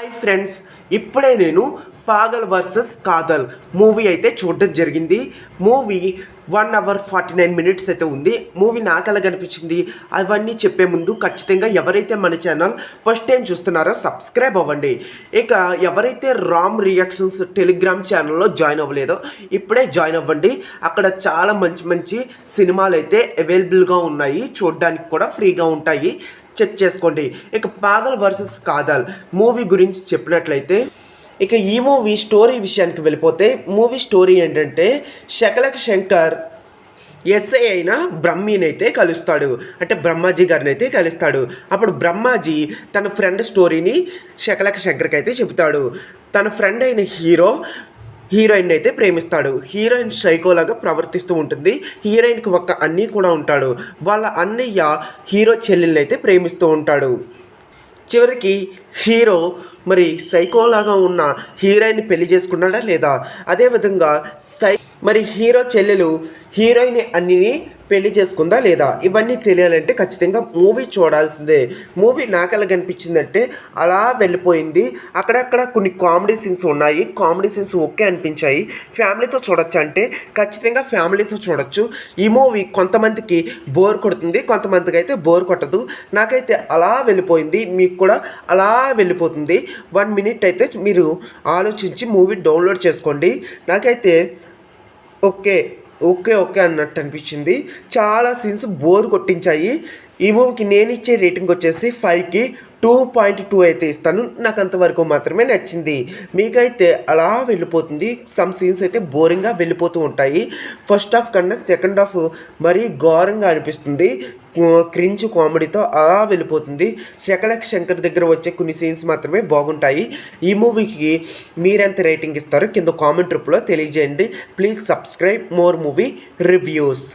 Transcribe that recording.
Hi friends, ఇప్పుడే నేను పాగల్ versus Kadhal movie అయితే చూడడం జరిగింది. మూవీ 1 hour 49 minutes అయితే ఉంది. మూవీ నాకు ఎలా కనిపించింది అవన్నీ చెప్పే ముందు ఖచ్చితంగా ఎవరైతే మన ఛానల్ ఫస్ట్ టైం చూస్తున్నారో సబ్స్క్రైబ్ అవ్వండి. ఇక ఎవరైతే రామ్ రియాక్షన్స్ టెలిగ్రామ్ ఛానల్లో జాయిన్ అవ్వలేదో ఇప్పుడే జాయిన్ అవ్వండి. అక్కడ చాలా మంచి మంచి సినిమాలు అయితే అవైలబుల్గా ఉన్నాయి, చూడడానికి కూడా ఫ్రీగా ఉంటాయి, చెక్ చేసుకోండి. ఇక పాగల్ వర్సెస్ కాదల్ మూవీ గురించి చెప్పినట్లయితే ఇక ఈ మూవీ స్టోరీ విషయానికి వెళ్ళిపోతే మూవీ స్టోరీ ఏంటంటే శకలక శంకర్ ఎస్ఐ అయిన బ్రహ్మీని అయితే కలుస్తాడు, అంటే బ్రహ్మాజీ గారిని అయితే కలుస్తాడు. అప్పుడు బ్రహ్మాజీ తన ఫ్రెండ్ స్టోరీని శకలక శంకర్కి అయితే చెబుతాడు. తన ఫ్రెండ్ అయిన హీరోయిన్ అయితే ప్రేమిస్తాడు. హీరోయిన్ సైకోలాగా ప్రవర్తిస్తూ ఉంటుంది. హీరోయిన్కి ఒక అన్నయ్య కూడా ఉంటాడు. వాళ్ళ అన్నయ్య హీరో చెల్లెల్ని అయితే ప్రేమిస్తూ ఉంటాడు. చివరికి హీరో మరి సైకోలాగా ఉన్న హీరోయిన్ని పెళ్లి చేసుకున్నాడా లేదా, అదేవిధంగా మరి హీరో చెల్లెలు హీరోయిన్ అన్నిని పెళ్లి చేసుకుందా లేదా, ఇవన్నీ తెలియాలంటే ఖచ్చితంగా మూవీ చూడాల్సిందే. మూవీ నాకు ఎలా కనిపించిందంటే అలా వెళ్ళిపోయింది. అక్కడక్కడ కొన్ని కామెడీ సీన్స్ ఉన్నాయి, కామెడీ సీన్స్ ఓకే అనిపించాయి. ఫ్యామిలీతో చూడొచ్చు అంటే ఖచ్చితంగా ఫ్యామిలీతో చూడొచ్చు. ఈ మూవీ కొంతమందికి బోర్ కొడుతుంది, కొంతమందికి అయితే బోర్ కొట్టదు. నాకైతే అలా వెళ్ళిపోయింది, మీకు కూడా అలా వెళ్ళిపోతుంది. 1 minute అయితే మీరు ఆలోచించి మూవీ డౌన్లోడ్ చేసుకోండి. నాకైతే ఓకే ఓకే ఓకే అన్నట్టు అనిపించింది. చాలా సీన్స్ బోర్ కొట్టించాయి. ఈ మూవీకి నేను ఇచ్చే రేటింగ్ వచ్చేసి 5కి 2.2 అయితే ఇస్తాను. నాకు అంతవరకు మాత్రమే నచ్చింది. మీకైతే అలా వెళ్ళిపోతుంది. సమ్ సీన్స్ అయితే బోరింగ్గా వెళ్ళిపోతూ ఉంటాయి. ఫస్ట్ హాఫ్ కన్నా సెకండ్ హాఫ్ మరీ ఘోరంగా అనిపిస్తుంది. క్రింజ్ కామెడీతో అలా వెళ్ళిపోతుంది. శకలక్ శంకర్ దగ్గర వచ్చే కొన్ని సీన్స్ మాత్రమే బాగుంటాయి. ఈ మూవీకి మీరెంత రేటింగ్ ఇస్తారో కింద కామెంట్ రూపంలో తెలియజేయండి. Please subscribe more movie reviews.